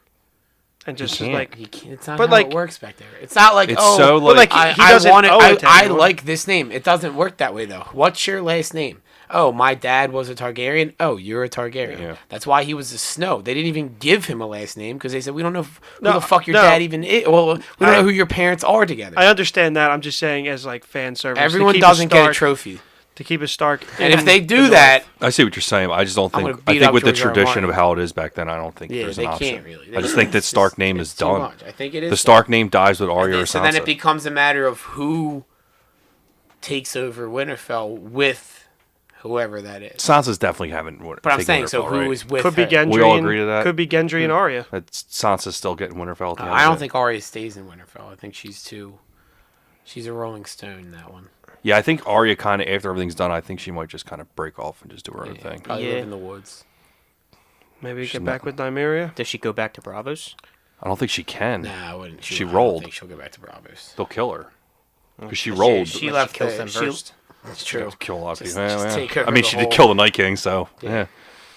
and just is can't. like He can't, it's not But, how like- it works back there. It's not like It's oh, so but, like, like, he I doesn't want it. owe it to I anyone. like this name. It doesn't work that way though. What's your last name? Oh, my dad was a Targaryen. Oh, you're a Targaryen. Yeah. That's why he was a Snow. They didn't even give him a last name because they said we don't know who No, the fuck your no. dad even is. Well, we don't know who your parents are together. I understand that. I'm just saying as like fan service. to Everyone keep doesn't get a Stark- trophy, to keep a Stark. and if in they the do North. that, I see what you're saying. I just don't I'm think. gonna I beat think up with the George R. R. tradition Martin. of how it is back then, I don't think yeah, there's they an option. can't really. I just think that It's Stark just- name it's is too done. much. I think it is. The Stark name dies with Arya or So then it Sansa. becomes a matter of who takes over Winterfell with whoever that is. Sansa's definitely haven't. But I'm saying, so who is with Could be her? Gendry. We all and- agree to that? Could be Gendry and Arya. That's Sansa's still getting Winterfell. At the end I of don't it. think Arya stays in Winterfell. I think she's a Rolling Stone in that one. Yeah, I think Arya kind of after everything's done, I think she might just kind of break off and just do her own Yeah, thing. probably Yeah. live in the woods. Maybe She's get not- back with Nymeria. Does she go back to Bravos? I don't think she can. Nah, I wouldn't. She I don't rolled. think she'll go back to Bravos. They'll kill her because she rolled. She Unless left kills the- them she- first. It's true. Kill a lot of Just- people. just Yeah, take yeah. over I mean, the she did whole- kill the Night King, so Yeah. yeah.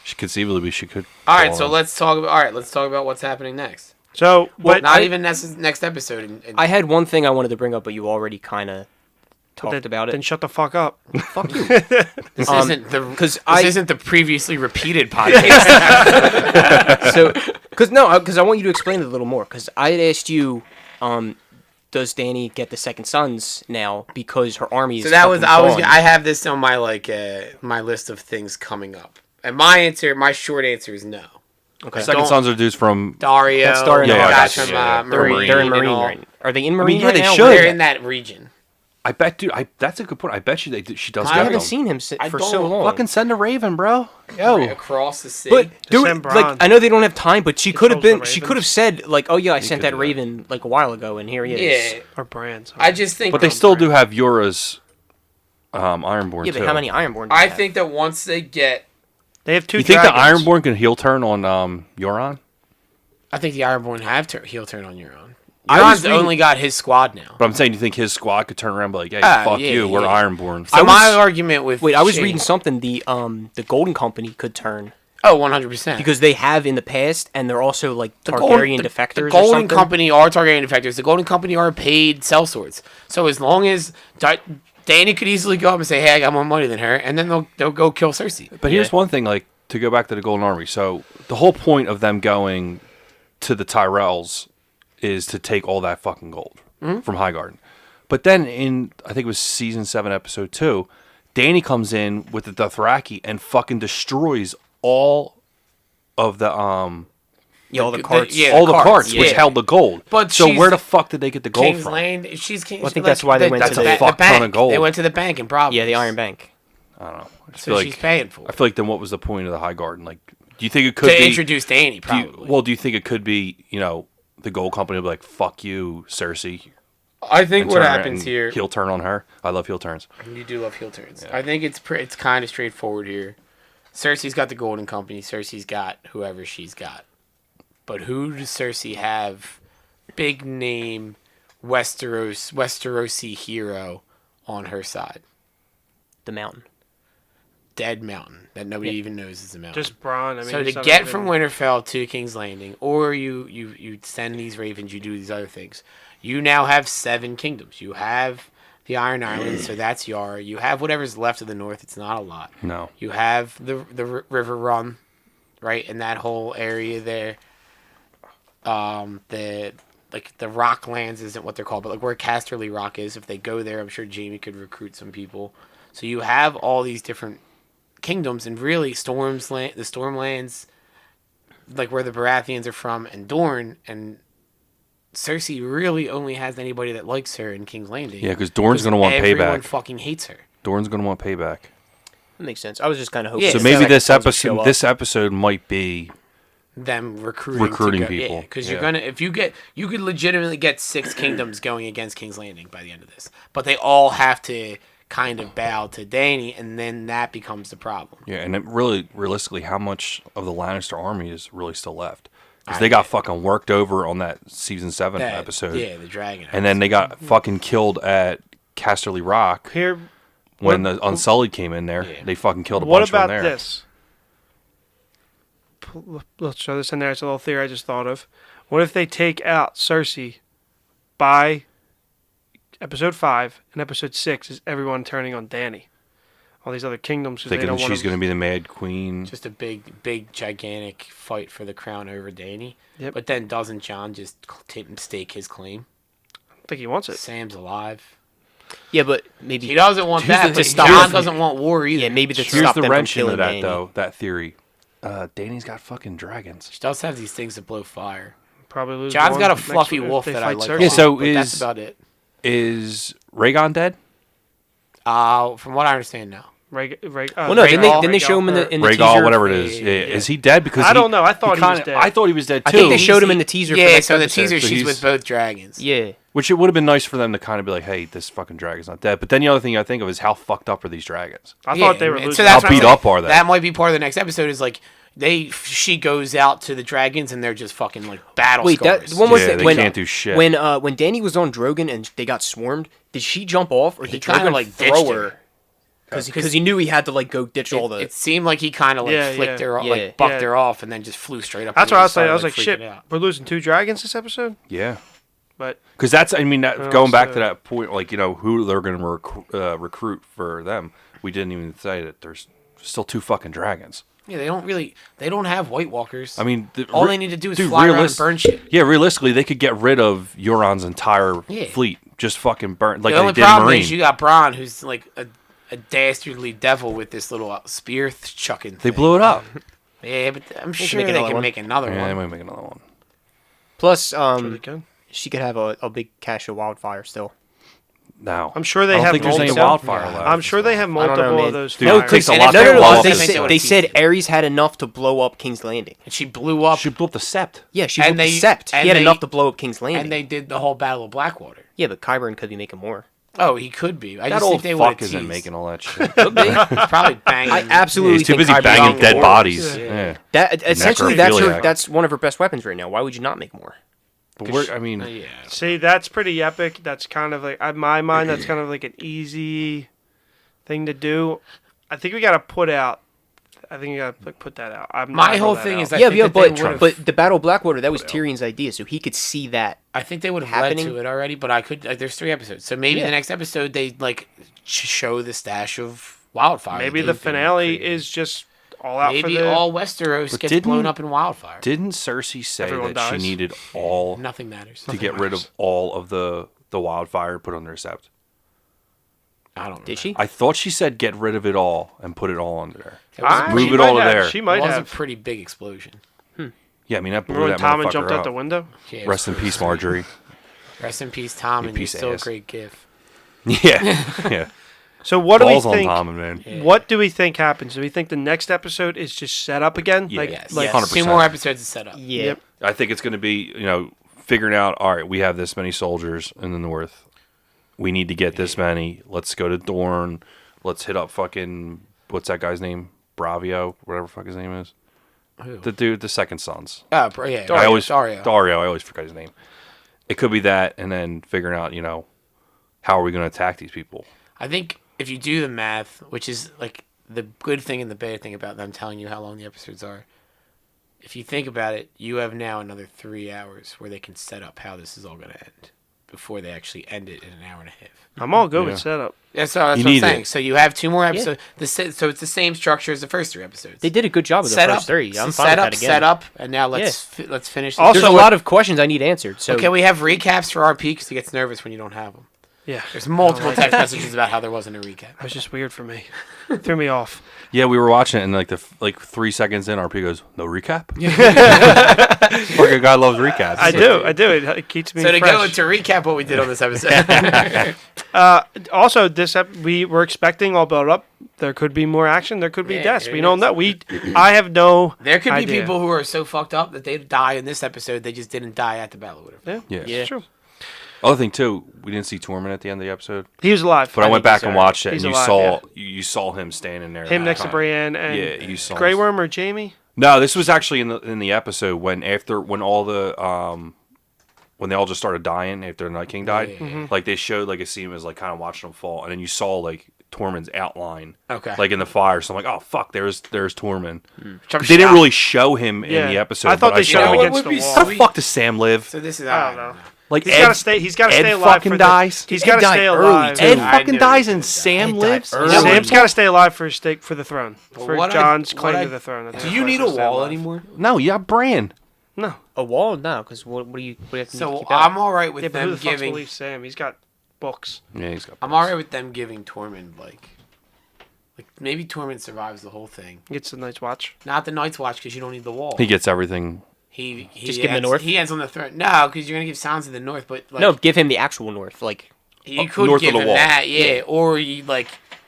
She conceivably she could. All right, kill so him. let's talk. All right, let's talk about what's happening next. So, but Not even next episode. I had one thing I wanted to bring up, but you already kind of talked about Then it. shut the fuck up. Fuck you. this isn't the 'cause this I- isn't the previously repeated podcast. So, because I want you to explain it a little more. Because I had asked you, does Dany get the second sons now because her army is So that was fucking gone? I have this on my my list of things coming up, and my short answer is no. Okay. Second don't- Sons are dudes from. Dario, That's Dario, yeah, guys that's- from yeah, Marine, They're in and Marine, all. right? Are they in Marine? yeah, right they now? should. They're in that region. I bet, dude. That's a good point. I bet you she does. I I get haven't them. seen him I for don't so long. Fucking send a Raven, bro. Yo, Across the sea. But dude, send like Bronn. I know they don't have time, but she could have controls been. the She could have said like, "Oh yeah, I sent could that do that. Raven like a while ago, and here he is." yeah, Or brands. I just think. but they still do have Yora's Ironborn Yeah, too. but how many Ironborn? Do I they have? think that once they get, They have two. You think dragons. the Ironborn can heel turn on Euron? I think the Ironborn have heel turn on Euron. I was Euron's reading- only got his squad now. But I'm saying, do you think his squad could turn around and be like, "Hey, fuck yeah, you, we're yeah. Ironborn." So my argument with Wait, I was Shane- reading something. The Golden Company could turn Oh, 100%. because they have in the past, and they're also like The Targaryen the defectors. The or Golden something. Company are Targaryen defectors. The Golden Company are paid sellswords. So as long as Dany could easily go up and say, "Hey, I got more money than her," and then they'll go kill Cersei. But here's one thing, like, to go back to the Golden Army. So the whole point of them going to the Tyrells is to take all that fucking gold. from Highgarden. But then I think it was season 7, episode 2, Dany comes in with the Dothraki and fucking destroys all of the Yeah, all the carts. all the carts which yeah. held the gold. But so she's where the fuck did they get the gold King's from? Land. She's King. Well, I think that's why they went to That's a fuck ton of gold. They went to the bank in Providence. Yeah, the Iron Bank. I don't know. I just So feel she's paying for it. I feel like then what was the point of the Highgarden? Like, do you think it could To be introduce Dany, probably. do you think it could be, the gold company will be like, fuck you, Cersei? I think and what turn happens and here. Heel turn on her. I love heel turns. You do love heel turns. I think it's kind of straightforward here. Cersei's got the Golden Company. Cersei's got whoever she's got. But who does Cersei have? Big name, Westerosi hero on her side. The mountain. Dead mountain that nobody even knows is a mountain. Just Bronn. I mean, So to he's not get even- from Winterfell to King's Landing, or you send these ravens, you do these other things. You now have 7 kingdoms. You have the Iron Islands, so that's Yara. You have whatever's left of the north. It's not a lot. No. You have the River Run, right, in that whole area there. The Rocklands isn't what they're called, but like where Casterly Rock is. If they go there, I'm sure Jamie could recruit some people. So you have all these different kingdoms, and really the Stormlands, like where the Baratheons are from, and Dorne, and Cersei really only has anybody that likes her in King's Landing. Yeah, because Dorne's going to want everyone payback. fucking hates her. Dorne's going to want payback. That makes sense. I was just kind of hoping. Yeah, So so maybe like, this someone's gonna show episode up. this episode might be Them recruiting people. because Yeah. you're gonna you could legitimately get 6 kingdoms going against King's Landing by the end of this, but they all have to kind of bow to Dany, and then that becomes the problem. Yeah, and it really, realistically, how much of the Lannister army is really still left? Because they got fucking worked over on that season 7 episode. Yeah, the dragon. And then they got fucking killed at Casterly Rock Here, when what- the Unsullied came in there. Yeah. They fucking killed a what bunch about from there. this? Let's throw this in there. It's a little theory I just thought of. What if they take out Cersei by episode 5 and episode 6 is everyone turning on Dany? All these other kingdoms. 'Cause they Thinking don't that want she's going to be the Mad Queen. just a big, gigantic fight for the crown over Dany. Yep. But then doesn't Jon just stake his claim? I don't think he wants it. Sam's alive. Yeah, but maybe He doesn't want Here's that, the but thing. Jon Here's the- doesn't want war either. Yeah, maybe to Here's stop the them from wrench into killing that, Dany. though, that theory. Dany's got fucking dragons. She does have these things that blow fire. Probably lose. John's one got a next fluffy week if wolf they that I fight like. Cersei. Yeah, so but that's is- about it. Is Rhaegon dead? From what I understand now. Well, no, didn't they show him in the teaser? Rhaegal, whatever it is. Yeah, Yeah, yeah. Is he dead? Because I don't know. I thought he was dead. I thought he was dead too. I think they showed him in the teaser. for Yeah, next so the episode. teaser, So she's he's- with both dragons. Yeah, Which it would have been nice for them to kind of be like, hey, this fucking dragon's not dead. But then the other thing I think of is how fucked up are these dragons? I thought they were and losing. so that's How what I'm beat saying. up are they? That might be part of the next episode. Is like she goes out to the dragons and they're just fucking like battle wait, scars. that one was Yeah, the, they when can't do shit. when Dany was on Drogon and they got swarmed. Did she jump off, or He did kinda, Drogon like, throw ditched her? her. Because he knew he had to like go ditch all the. It seemed like he kind of like Yeah, flicked yeah. her, Yeah. like bucked Yeah. her off, and then just flew straight up. That's and what I just was saying. started, I was like, freaking shit, out. we're losing 2 dragons this episode. Yeah. But Because that's, I mean, that, Well, going back so- to that point, like, who they're going to recruit for them. We didn't even say that there's still 2 fucking dragons. Yeah, they don't have White Walkers. I mean, all they need to do is dude, fly around and burn shit. Yeah, realistically, they could get rid of Euron's entire Yeah. fleet. Just fucking burn, like The only they did problem Marine. is you got Bronn, who's like a dastardly devil with this little spear chucking thing. They blew it up. Yeah, but I'm can sure make they another can one. make another Yeah, they one. might make another one. Plus, really good. she could have a big cache of wildfire still. Now, I'm sure they I don't have think there's any multiple. wildfire left. I'm sure they have I don't know, multiple man. of those. Dude, fires. it takes a And lot if to they're blow lost, up. they the say city. what They he said said. Ares had enough to blow up King's Landing. And she blew up, She blew up the Sept. Yeah, she And blew up the they- Sept. and He had they- enough to blow up King's Landing. and they did the whole Battle of Blackwater. Yeah, but Qyburn could be making more. Oh, he could be. I That just old think they would fuck isn't making all that shit. probably banging. I absolutely He's too think busy Qyburn banging could dead make more. bodies. Yeah. Yeah. That essentially that's Necrophiliac. that's one of her best weapons right now. Why would you not make more? But we're, I mean, Yeah. See, that's pretty epic. That's kind of like, in my mind, that's kind of like an easy thing to do. I think we got to put out. I think we got to put that out. My whole thing is, I Yeah, think yeah, that they but would've- but the Battle of Blackwater that was Tyrion's idea, so he could see that. I think they would have led happening. to it already. But I could. Like, there's 3 episodes, so maybe Yeah. the next episode they like show the stash of wildfire. maybe that the they've been finale creating. is just all out maybe for the. all Westeros But gets didn't- blown up in wildfire. didn't Cersei say Everyone that she dies. needed all Nothing matters. to get rid of all of the the wildfire, put on the Recept? I don't know. Did she? I thought she said get rid of it all and put it all under there. It was, Move She it might all to have. there. She it might was a have. pretty big explosion. Yeah, I mean, that blew Remember when that Tom motherfucker jumped out up. the window? Yeah, it Rest in was peace, pretty Marjorie. Rest in peace, Tom, You and you're piece of still a ass. great gif. Yeah, yeah. So what do we Balls on think? Tom, man. Yeah. What do we think happens? Do we think the next episode is just set up again? Yeah. Like, Yes. like 100%. 2 more episodes to set up. Yeah. Yep. I think it's going to be, figuring out, all right, we have this many soldiers in the north. We need to get this many. Let's go to Dorne. Let's hit up fucking, what's that guy's name? Bravio, whatever the fuck his name is. Who? The dude, the second sons. Oh, yeah. I always Dario. Dario. I always forget his name. It could be that, and then figuring out, how are we going to attack these people? I think if you do the math, which is like the good thing and the bad thing about them telling you how long the episodes are, if you think about it, you have now another 3 hours where they can set up how this is all going to end before they actually end it in an hour and a half. I'm all good Yeah. with setup. That's You what I'm need saying. it. So you have 2 more episodes. So it's the same structure as the first 3 episodes. They did a good job with the first 3. I'm fine with that again. Set up, and now let's finish. This. Also, There's a lot of questions I need answered. So Okay, we have recaps for RP because he gets nervous when you don't have them. Yeah. There's multiple text messages about how there wasn't a recap. That was just weird for me. Threw me off. Yeah, we were watching it, and like 3 seconds in, RP goes, no recap? Fucking guy loves recaps. I do. It keeps me So to fresh. go to recap what we did on this episode. Also, we were expecting all build up. There could be more action. There could be Yeah, deaths. there We don't is. know. I have no. There could be idea. people who are so fucked up that they die in this episode. They just didn't die at the Battle of Winterfell. Yeah, Yeah. it's true. Other thing, too, we didn't see Tormund at the end of the episode. He was alive. But I went think back he's and alive. watched it, He's and you alive, saw yeah. you saw him standing there. Him next to Kind of- Brienne and Yeah, you saw Grey him. Worm or Jamie. No, this was actually in the episode when all the when they all just started dying after the Night King died. Yeah. Mm-hmm. Like they showed like a scene was like kind of watching them fall, and then you saw like Tormund's outline, Okay. like in the fire. So I'm like, oh fuck, there's Tormund. Which I'm They didn't shocked. really show him Yeah. in the episode. I thought but they I showed saw him what against would the be wall. How the sweet- fuck does Sam live? So this is I don't know. Like He's got to stay. He's got to Ed stay alive. fucking for dies. He's Ed got to died stay early, alive. too. I Ed knew fucking he dies was and gonna Sam die. lives. Ed died Yeah, early. Sam's got to stay alive for the throne. For what I- John's what claim I- to the throne. Do you need a wall anymore? No, you got Bran. No. a wall? No, because what do you have to So keep out? I'm all right with Yeah, but who them the fuck's giving. believe Sam? He's got books. Yeah, he's got. I'm all right with them giving Tormund like maybe Tormund survives the whole thing. Gets the Night's Watch. Not the Night's Watch because you don't need the wall. He gets everything. He Just give him the ends- North? He ends on the throne. No, because you're gonna give Sansa the North, but like, No, give him the actual North. Like, you could north of give the him wall. that, yeah. Or he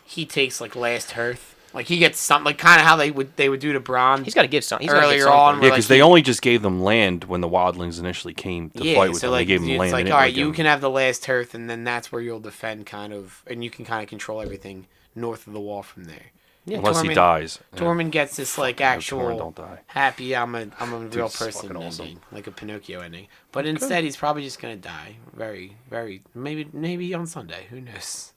he takes like Last Hearth, like he gets something like kind of how they would do to Bronn. he's got to give some. He's gotta give Earlier something. on, Yeah, Where, because like, they only just gave them land when the wildlings initially came to fight with them. They gave them it's land. like They all didn't right, give you them- can have the Last Hearth, and then that's where you'll defend kind of, and you can kind of control everything north of the wall from there. Yeah, unless he Tormund- dies. Yeah. Tormund gets this like Tormund actual don't die. happy I'm a real it's person fucking ending, awesome. like a Pinocchio ending. But instead, he's probably just gonna die. Very, very maybe on Sunday. Who knows?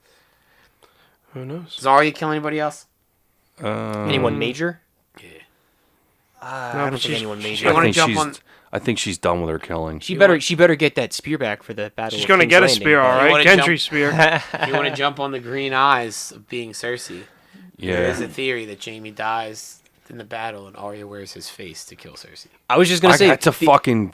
Who knows? Does Arya kill anybody else? Anyone major? Yeah. I No, don't but think she's- anyone You major. wanna I think jump she's. on- I think she's done with her killing. She better get that spear back for the battle. She's of gonna King's get a Landing, spear, but- all right. wanna Gendry jump- spear. You want to jump on the green eyes of being Cersei? There is Yeah. a theory that Jaime dies in the battle and Arya wears his face to kill Cersei. I was just gonna say That's a fucking.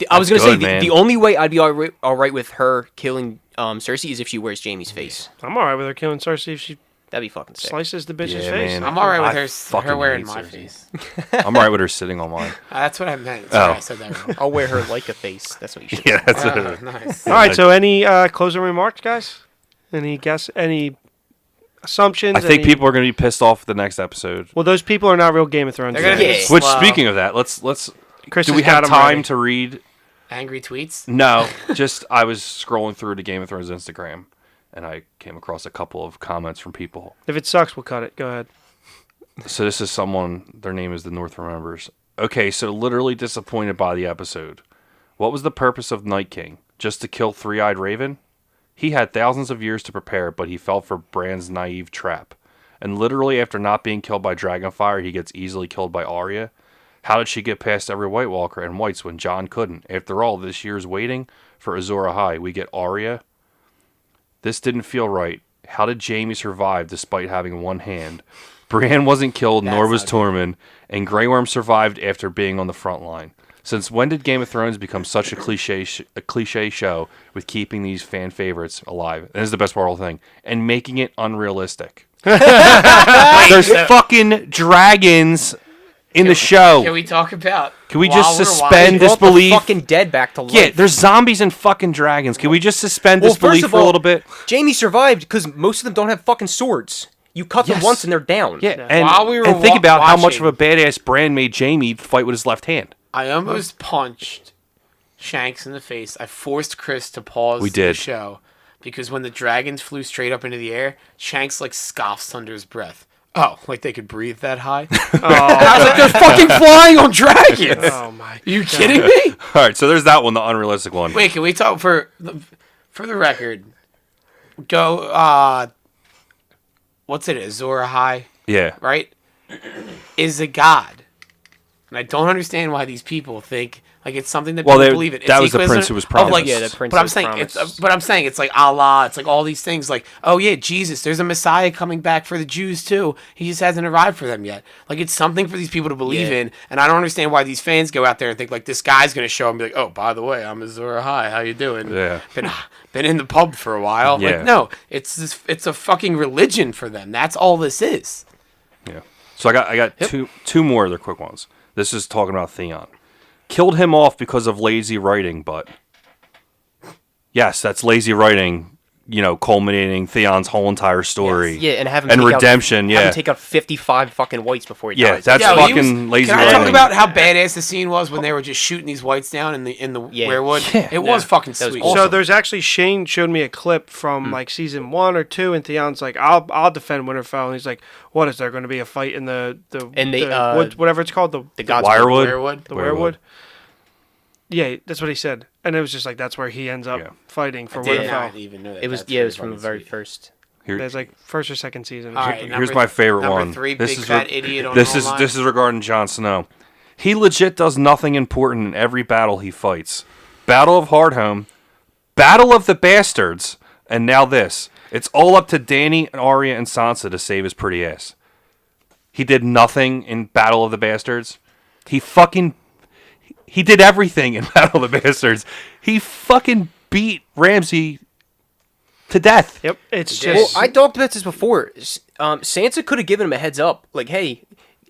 I was gonna that's say good, man. the only way I'd be all right with her killing Cersei is if she wears Jaime's face. I'm all right with her killing Cersei if she That'd be fucking sick. slices the bitch's Yeah, face. man. I'm alright with I her fucking wearing hate my Cersei. face. I'm alright with her sitting on mine. That's what I meant. Sorry, Oh. I said that wrong. I'll wear her like a face. That's what you should. Yeah, that's Oh, it. nice. All right. So any closing remarks, guys? Any assumptions? I think Any- people are gonna be pissed off at the next episode. Well, those people are not real Game of Thrones. They're gonna fans. be Yeah. Which, slow. speaking of that, let's. Chris Do has we got have 'em time ready. to read? Angry tweets. No, just I was scrolling through the Game of Thrones Instagram, and I came across a couple of comments from people. If it sucks, we'll cut it. Go ahead. So this is someone, their name is The North Remembers. Okay, so literally disappointed by the episode. What was the purpose of Night King? Just to kill Three-Eyed Raven? He had thousands of years to prepare, but he fell for Bran's naive trap. And literally after not being killed by Dragonfire, he gets easily killed by Arya. How did she get past every White Walker and Whites when Jon couldn't? After all this year's waiting for Azor Ahai, we get Arya. This didn't feel right. How did Jaime survive despite having one hand? Brienne wasn't killed, nor That's was not Tormund, and Grey Worm survived after being on the front line. Since when did Game of Thrones become such a cliche show with keeping these fan favorites alive? And this is the best part of the whole thing. And making it unrealistic. There's fucking dragons in the show. Can we talk about? Can we while just we're suspend watching- disbelief? Fucking dead back to life. Yeah, there's zombies and fucking dragons. Can we just suspend Well, disbelief first of for a all, little bit? Jamie survived because most of them don't have fucking swords. You cut them Yes. once and they're down. Yeah, and, While we were and think about how much watching- of a badass Bran made Jamie fight with his left hand. I almost punched Shanks in the face. I forced Chris to pause We the did. show because when the dragons flew straight up into the air, Shanks like scoffs under his breath. Oh, like they could breathe that high? And I was like, they're fucking flying on dragons. Oh my! Are you kidding me? All right, so there's that one, the unrealistic one. Wait, can we talk for the record? Go. What's it? Azor Ahai, Yeah. right? Is a god, and I don't understand why these people think like it's something that Well, people they- believe in. that It's was the equivalent prince who was of, like, promised. Yeah, the prince But I'm was saying promised. but I'm saying it's like Allah. It's like all these things. Like, oh yeah, Jesus. There's a Messiah coming back for the Jews too. He just hasn't arrived for them yet. Like it's something for these people to believe Yeah. in, and I don't understand why these fans go out there and think like this guy's gonna show up and be like, oh, by the way, I'm Azor Ahai. How you doing? Yeah. Been in the pub for a while. Yeah. Like no, it's a fucking religion for them. That's all this is. Yeah. So I got two more other quick ones. This is talking about Theon. Killed him off because of lazy writing, but yes, that's lazy writing. You know, culminating Theon's whole entire story. Yeah, and have him and take redemption. Out, yeah, have him take out 55 fucking whites before he yeah, dies. that's Yo, he fucking lazy Can I writing. talk about how badass the scene was when they were just shooting these whites down in the Yeah. werewood? Yeah. It was fucking That was sweet. awesome. So there's actually Shane showed me a clip from like season 1 or 2, and Theon's like, "I'll defend Winterfell," and he's like, "What is there going to be a fight in the whatever it's called the God's Wirewood. Werewood. the werewood?" Yeah, that's what he said, and it was just like that's where he ends up Yeah. fighting for Did Winterfell. not even know that. It was That's yeah, it was pretty from the very sweet. first. Here- There's like first or second season. All right, Here's number- my favorite number one. 3, This big is fat idiot on this the is line. this is regarding Jon Snow. He legit does nothing important in every battle he fights. Battle of Hardhome, Battle of the Bastards, and now this. It's all up to Dany and Arya and Sansa to save his pretty ass. He did nothing in Battle of the Bastards. He did everything in Battle of the Bastards. He fucking beat Ramsay to death. Yep, it's Yeah. just Well, I talked about this before. Sansa could have given him a heads up, like, "Hey,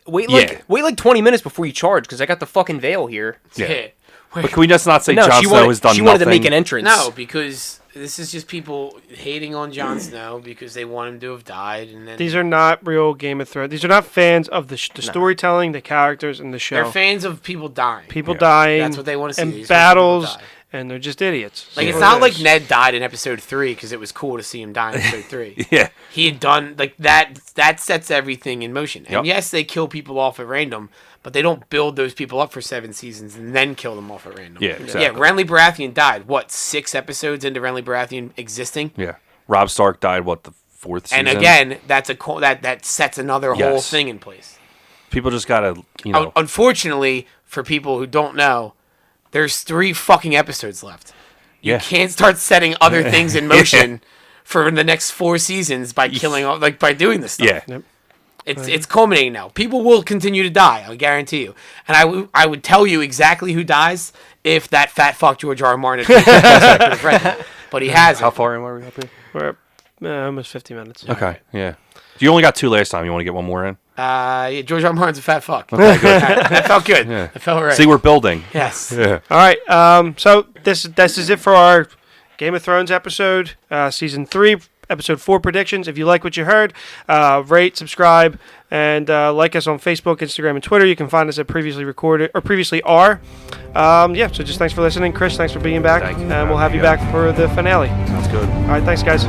wait like 20 minutes before you charge, because I got the fucking veil here." Yeah. But can we just not say No, Jon she Snow wanted, has done she nothing? wanted to make an entrance. No, because this is just people hating on Jon Snow because they want him to have died, and then these are not real Game of Thrones. These are not fans of the storytelling, the characters, and the show. they're fans of people dying. People Yeah. dying. That's what they wanna see. They And just wanna see people battles, die. and they're just idiots. Like That's it's what not it like is. Ned died in episode 3 because it was cool to see him die in episode 3. Yeah. He had done like that. That sets everything in motion. And Yep. yes, they kill people off at random, but they don't build those people up for 7 seasons and then kill them off at random. Yeah, exactly. Yeah, Renly Baratheon died. What, 6 episodes into Renly Baratheon existing? Yeah. Rob Stark died, what, the 4th season? And again, that's that sets another whole Yes. thing in place. People just gotta, you know. Unfortunately, for people who don't know, there's 3 fucking episodes left. You Yeah. can't start setting other things in motion for the next 4 seasons by killing, like by doing this stuff. Yeah. Yep. It's culminating now. People will continue to die. I guarantee you. And I would tell you exactly who dies if that fat fuck George R. R. Martin had taken the I could have read it. But he hasn't. How far in are we up here? We're almost 50 minutes. Okay, yeah. You only got 2 last time. You want to get one more in? Yeah, George R. R. Martin's a fat fuck. Okay, good. That felt good. Yeah. That felt right. See, we're building. Yes. Yeah. All right. So this is it for our Game of Thrones episode, season 3, episode 4 predictions. If you like what you heard, rate, subscribe, and like us on Facebook, Instagram, and Twitter. You can find us at previously recorded or previously are. Yeah. So just thanks for listening, Chris. Thanks for being back, Thank you for and we'll have having you me back for the finale. Sounds good. All right. Thanks, guys.